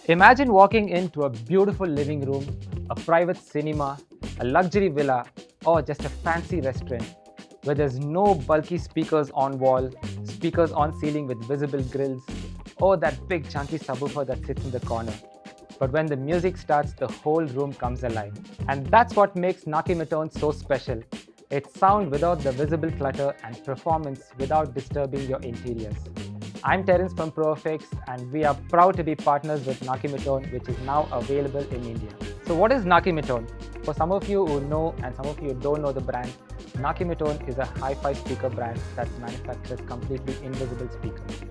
Imagine walking into a beautiful living room, a private cinema, a luxury villa, or just a fancy restaurant where there's no bulky speakers on wall, speakers on ceiling with visible grills, or that big chunky subwoofer that sits in the corner. But when the music starts, the whole room comes alive. And that's what makes Nakymatone so special. It's sound without the visible clutter and performance without disturbing your interiors. I'm Terence from ProFX, and we are proud to be partners with Nakymatone, which is now available in India. So what is Nakymatone? For some of you who know and some of you who don't know the brand, Nakymatone is a hi-fi speaker brand that manufactures completely invisible speakers.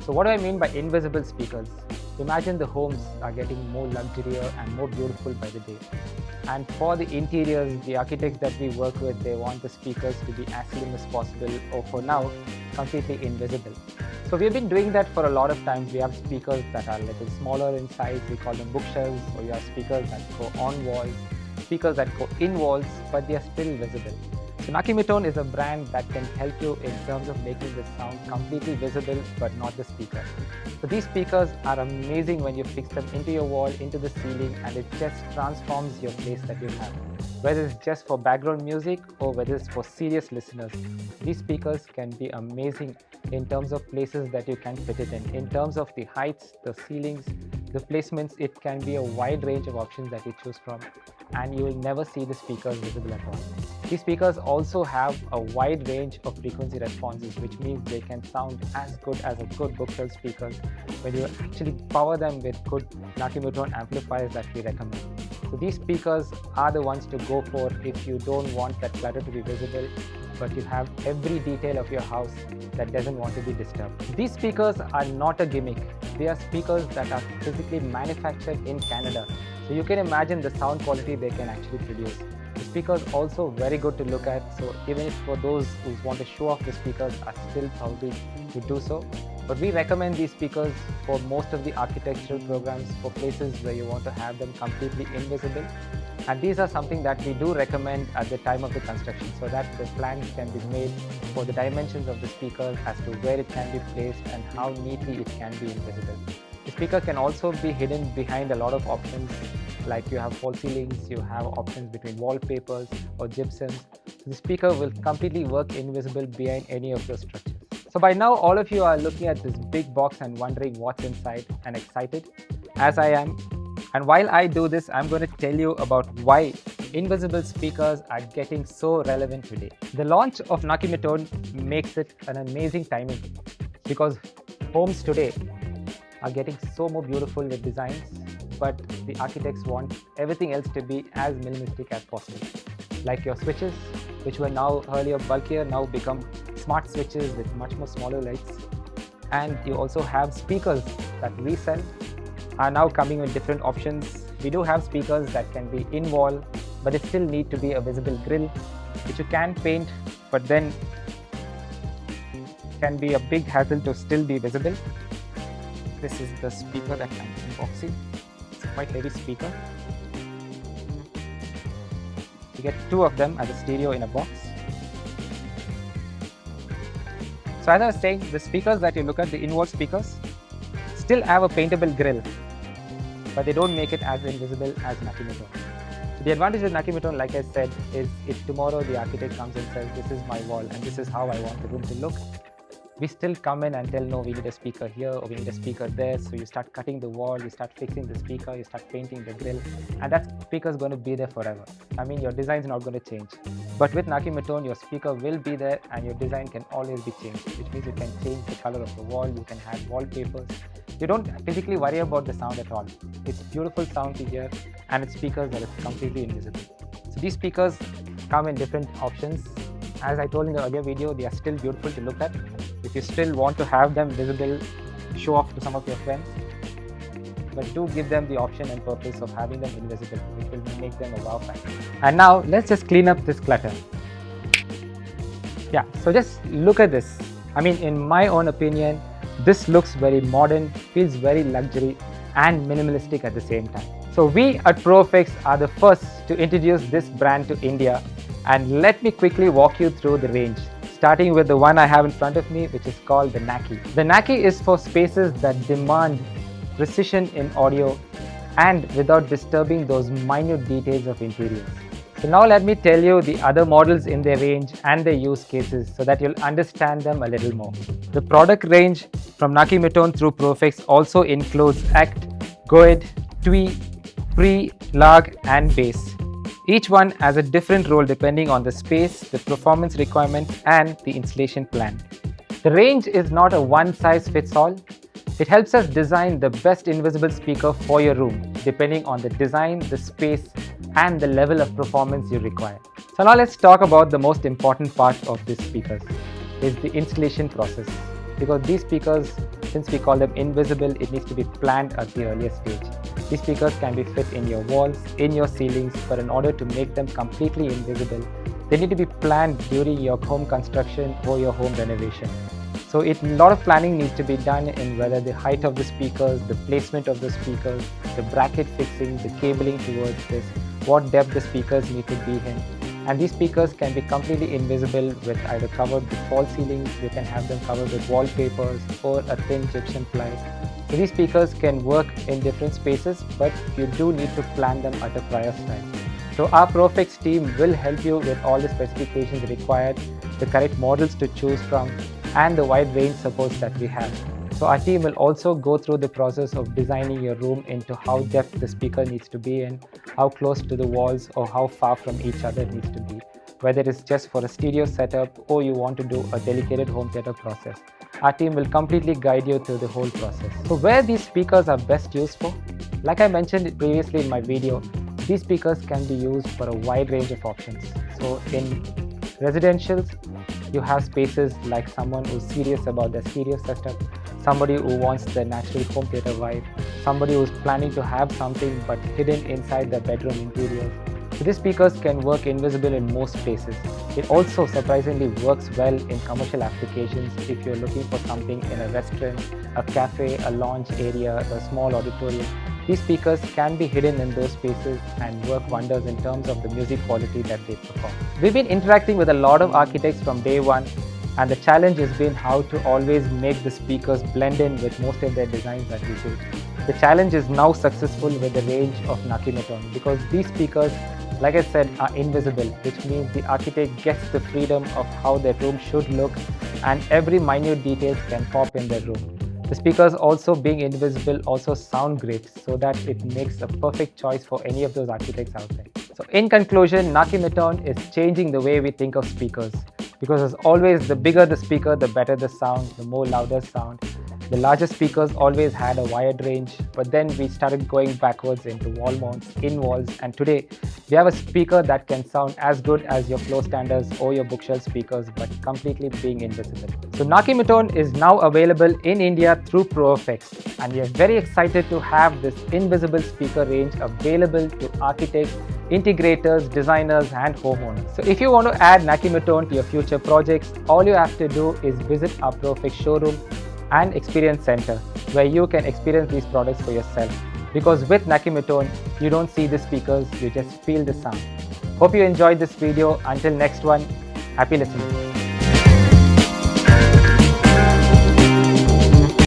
So what do I mean by invisible speakers? Imagine the homes are getting more luxurious and more beautiful by the day. And for the interiors, the architects that we work with, they want the speakers to be as slim as possible, or for now, completely invisible. So we've been doing that for a lot of times. We have speakers that are a little smaller in size, we call them bookshelves, or you have speakers that go on walls, speakers that go in walls, but they are still visible. So Nakymatone is a brand that can help you in terms of making the sound completely visible, but not the speaker. So these speakers are amazing when you fix them into your wall, into the ceiling, and it just transforms your place that you have. Whether it's just for background music or whether it's for serious listeners, these speakers can be amazing in terms of places that you can fit it in. In terms of the heights, the ceilings, the placements, it can be a wide range of options that you choose from, and you will never see the speakers visible at all. These speakers also have a wide range of frequency responses, which means they can sound as good as a good bookshelf speaker when you actually power them with good Nakymatone amplifiers that we recommend. So these speakers are the ones to go for if you don't want that clutter to be visible, but you have every detail of your house that doesn't want to be disturbed. These speakers are not a gimmick. They are speakers that are physically manufactured in Canada. So you can imagine the sound quality they can actually produce. The speakers also very good to look at, so even if for those who want to show off the speakers are still probably to do so. But we recommend these speakers for most of the architectural programs, for places where you want to have them completely invisible. And these are something that we do recommend at the time of the construction, so that the plans can be made for the dimensions of the speakers as to where it can be placed and how neatly it can be invisible. The speaker can also be hidden behind a lot of options, like you have false ceilings, you have options between wallpapers or gypsums. So the speaker will completely work invisible behind any of those structures. So by now, all of you are looking at this big box and wondering what's inside and excited, as I am. And while I do this, I'm going to tell you about why invisible speakers are getting so relevant today. The launch of Nakymatone makes it an amazing timing, because homes today are getting so more beautiful with designs, but the architects want everything else to be as minimalistic as possible. Like your switches, which were now earlier bulkier, now become smart switches with much more smaller lights. And you also have speakers that we sell are now coming with different options. We do have speakers that can be in wall, but they still need to be a visible grill, which you can paint, but then can be a big hassle to still be visible. This is the speaker that I'm unboxing. It's a quite heavy speaker. You get two of them as a stereo in a box. So as I was saying, the speakers that you look at, the in-wall speakers, still have a paintable grill, but they don't make it as invisible as Nakymatone. So the advantage with Nakymatone, like I said, is if tomorrow the architect comes and says, this is my wall and this is how I want the room to look, we still come in and tell, no, we need a speaker here or we need a speaker there. So you start cutting the wall, you start fixing the speaker, you start painting the grill, and that speaker is going to be there forever. I mean, your design is not going to change. But with Nakymatone, your speaker will be there and your design can always be changed, which means you can change the color of the wall, you can have wallpapers. You don't physically worry about the sound at all. It's beautiful sound to hear, and it's speakers that are completely invisible. So these speakers come in different options. As I told in the earlier video, they are still beautiful to look at. If you still want to have them visible, show off to some of your friends, but do give them the option and purpose of having them invisible, which will make them a wow factor. And now let's just clean up this clutter. Yeah, so just look at this. I mean, in my own opinion, this looks very modern, feels very luxury and minimalistic at the same time. So we at ProFX are the first to introduce this brand to India, and let me quickly walk you through the range, starting with the one I have in front of me, which is called the Naky. The Naky is for spaces that demand precision in audio, and without disturbing those minute details of interiors. So now let me tell you the other models in their range and their use cases so that you'll understand them a little more. The product range from Nakymatone through Profix also includes Act, Goed, Twee, Pre, Lag and Bass. Each one has a different role depending on the space, the performance requirements and the installation plan. The range is not a one-size-fits-all. It helps us design the best invisible speaker for your room, depending on the design, the space, and the level of performance you require. So now let's talk about the most important part of these speakers, is the installation process. Because these speakers, since we call them invisible, it needs to be planned at the earliest stage. These speakers can be fit in your walls, in your ceilings, but in order to make them completely invisible, they need to be planned during your home construction or your home renovation. So a lot of planning needs to be done in whether the height of the speakers, the placement of the speakers, the bracket fixing, the cabling towards this, what depth the speakers need to be in. And these speakers can be completely invisible with either covered with false ceilings, you can have them covered with wallpapers or a thin gypsum ply. So these speakers can work in different spaces, but you do need to plan them at a prior time. So our Profix team will help you with all the specifications required, the correct models to choose from, and the wide range supports that we have. So our team will also go through the process of designing your room into how depth the speaker needs to be in, how close to the walls or how far from each other it needs to be, whether it's just for a stereo setup or you want to do a dedicated home theater process. Our team will completely guide you through the whole process. So where these speakers are best used for? Like I mentioned previously in my video, these speakers can be used for a wide range of options. So in residentials, you have spaces like someone who's serious about their stereo setup, somebody who wants the natural home theater vibe, somebody who's planning to have something but hidden inside their bedroom interior. So these speakers can work invisible in most places. It also surprisingly works well in commercial applications if you're looking for something in a restaurant, a cafe, a lounge area, a small auditorium. These speakers can be hidden in those spaces and work wonders in terms of the music quality that they perform. We've been interacting with a lot of architects from day one, and the challenge has been how to always make the speakers blend in with most of their designs that we do. The challenge is now successful with the range of Nakymatone because these speakers, like I said, are invisible, which means the architect gets the freedom of how their room should look and every minute detail can pop in their room. The speakers also being invisible also sound great, so that it makes a perfect choice for any of those architects out there. So in conclusion, Nakymatone is changing the way we think of speakers, because as always, the bigger the speaker, the better the sound, the more louder sound. The larger speakers always had a wired range, but then we started going backwards into wall mounts, in walls, and today we have a speaker that can sound as good as your floor standers or your bookshelf speakers, but completely being invisible. So Nakymatone is now available in India through Profix, and we are very excited to have this invisible speaker range available to architects, integrators, designers, and homeowners. So if you want to add Nakymatone to your future projects, all you have to do is visit our Profix showroom and experience center, where you can experience these products for yourself. Because with Nakymatone, you don't see the speakers, you just feel the sound. Hope you enjoyed this video. Until next one, happy listening.